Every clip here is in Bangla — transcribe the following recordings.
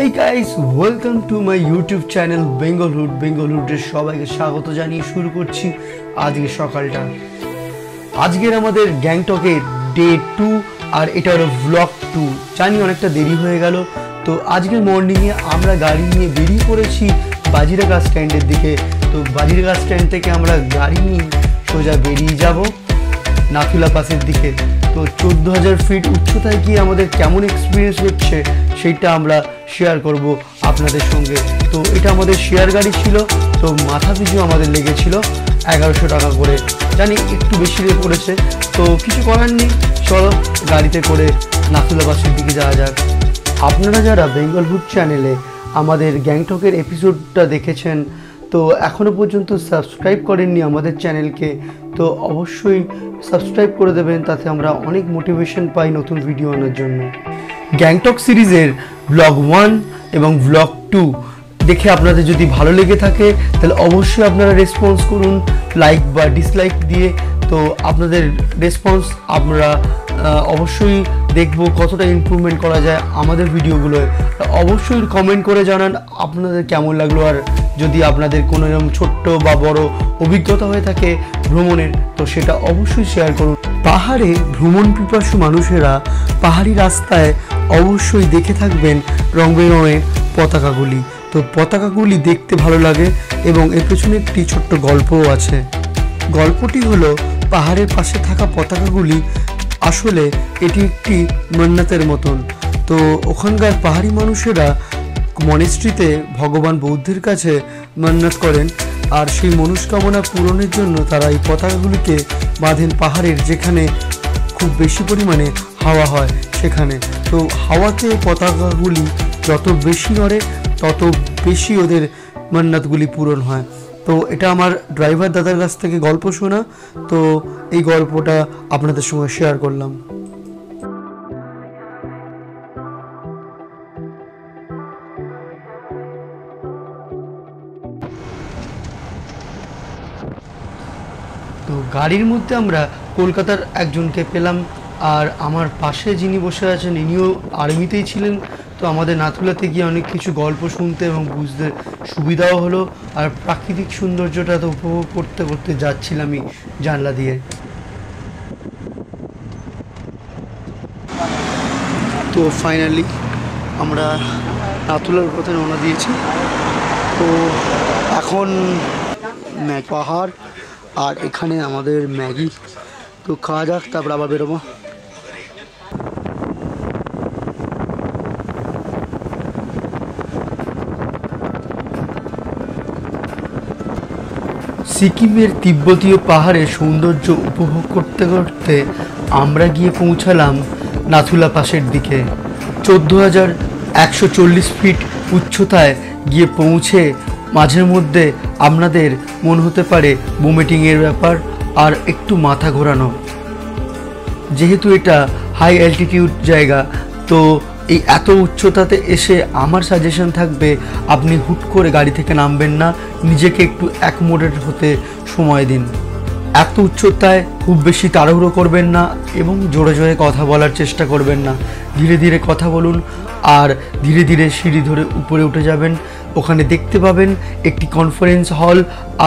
Hey guys, welcome to my YouTube channel Bengalhood. বেঙ্গলহুডের সবাইকে স্বাগত জানিয়ে শুরু করছি আজকে সকালটা। আজকের আমাদের গ্যাংটকের ডে 2 আর এটা হলো ব্লগ 2। জানি অনেকটা দেরি হয়ে গেল, তো আজকের মর্নিংয়ে আমরা গাড়ি নিয়ে বেরিয়ে পড়েছি বাজিরাগা স্ট্যান্ডের দিকে। তো বাজিরাগা স্ট্যান্ড থেকে আমরা গাড়ি নিয়ে সোজা বেরিয়ে যাব নাথুলা পাসের দিকে। তো 14,000 ফিট উচ্চতায় গিয়ে আমাদের কেমন এক্সপিরিয়েন্স হচ্ছে সেইটা আমরা শেয়ার করব আপনাদের সঙ্গে। তো এটা আমাদের শেয়ার গাড়ি ছিল, তো মাথা পিছু আমাদের লেগেছিল 1100 টাকা করে। জানি একটু বেশি রেট পড়েছে, তো কিছু করার নেই, চলো গাড়িতে করে নাথুলা পাসের দিকে যাওয়া যাক। আপনারা যারা বেঙ্গলহুড চ্যানেলে আমাদের গ্যাংটকের এপিসোডটা দেখেছেন, তো এখনও পর্যন্ত সাবস্ক্রাইব করেননি আমাদের চ্যানেলকে, তো অবশ্যই সাবস্ক্রাইব করে দেবেন, তাতে আমরা অনেক মোটিভেশন পাই নতুন ভিডিও আনার জন্য। গ্যাংটক সিরিজের ব্লগ 1 এবং ব্লগ 2 দেখে আপনাদের যদি ভালো লেগে থাকে তাহলে অবশ্যই আপনারা রেসপন্স করুন লাইক বা ডিসলাইক দিয়ে। তো আপনাদের রেসপন্স আমরা অবশ্যই দেখব কতটা ইমপ্রুভমেন্ট করা যায় আমাদের ভিডিওগুলোয়। অবশ্যই কমেন্ট করে জানান আপনাদের কেমন লাগলো, আর যদি আপনাদের কোনো এরকম ছোট্ট বা বড় অভিজ্ঞতা হয়ে থাকে ভ্রমণের, তো সেটা অবশ্যই শেয়ার করুন। পাহাড়ে ভ্রমণ পিপাসু মানুষেরা পাহাড়ি রাস্তায় অবশ্যই দেখে থাকবেন রং বেরঙের পতাকাগুলি। তো পতাকাগুলি দেখতে ভালো লাগে এবং এর পেছনে একটি ছোট্ট গল্পও আছে। গল্পটি হলো পাহাড়ের পাশে থাকা পতাকাগুলি আসলে এটি একটি মান্নাতের মতন। তো ওখানকার পাহাড়ি মানুষেরা মনেস্ট্রিতে ভগবান বৌদ্ধের কাছে মান্নাত করেন, আর সেই মনস্কামনা পূরণের জন্য তারা এই পতাকাগুলিকে বাঁধেন পাহাড়ের যেখানে খুব বেশি পরিমাণে হাওয়া হয় সেখানে। তো হাওয়াতে পতাকাগুলি যত বেশি নড়ে তত বেশি ওদের মান্নাতগুলি পূরণ হয়। তো এটা আমার ড্রাইভার দাদার কাছ থেকে গল্প শোনা, তো এই গল্পটা আপনাদের সঙ্গে শেয়ার করলাম। তো গাড়ির মধ্যে আমরা কলকাতার একজনকে পেলাম, আর আমার পাশে যিনি বসে আছেন ইনিও আর্মিতেই ছিলেন। তো আমাদের নাথুলাতে গিয়ে অনেক কিছু গল্প শুনতে এবং বুঝতে সুবিধাও হলো, আর প্রাকৃতিক সৌন্দর্যটা তো উপভোগ করতে করতে যাচ্ছিলামই জানলা দিয়ে। তো ফাইনালি আমরা নাথুলার পথে রওনা দিয়েছি। তো এখন পাহাড় আর এখানে আমাদের ম্যাগি, তো খাওয়া যাক, তারপর আবার বেরোবো। সিকিমের তিব্বতীয় পাহাড়ের সৌন্দর্য উপভোগ করতে করতে আমরা গিয়ে পৌঁছালাম নাথুলা পাসের দিকে। 14,140 ফিট উচ্চতায় গিয়ে পৌঁছে মাঝের মধ্যে আপনাদের মনে হতে পারে ভমিটিংয়ের ব্যাপার আর একটু মাথা ঘোরানো, যেহেতু এটা হাই অ্যালটিটিউড জায়গা। তো এই এত উচ্চতাতে এসে আমার সাজেশন থাকবে আপনি হুট করে গাড়ি থেকে নামবেন না, নিজেকে একটু অ্যাকোমোডেট হতে সময় দিন। এত উচ্চতায় খুব বেশি তাড়াহুড়ো করবেন না এবং জোরে জোরে কথা বলার চেষ্টা করবেন না, ধীরে ধীরে কথা বলুন আর ধীরে ধীরে সিঁড়ি ধরে উপরে উঠে যাবেন। ওখানে দেখতে পাবেন একটি কনফারেন্স হল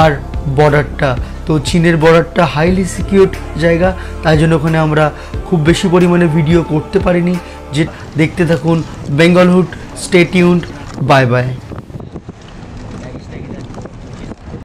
আর বর্ডারটা। তো চীনের বর্ডারটা হাইলি সিকিউরড জায়গা, তাই জন্য ওখানে আমরা খুব বেশি পরিমাণে ভিডিও করতে পারিনি। যে দেখতে থাকুন বেঙ্গলহুড, স্টে টিউনড, বাই বাই।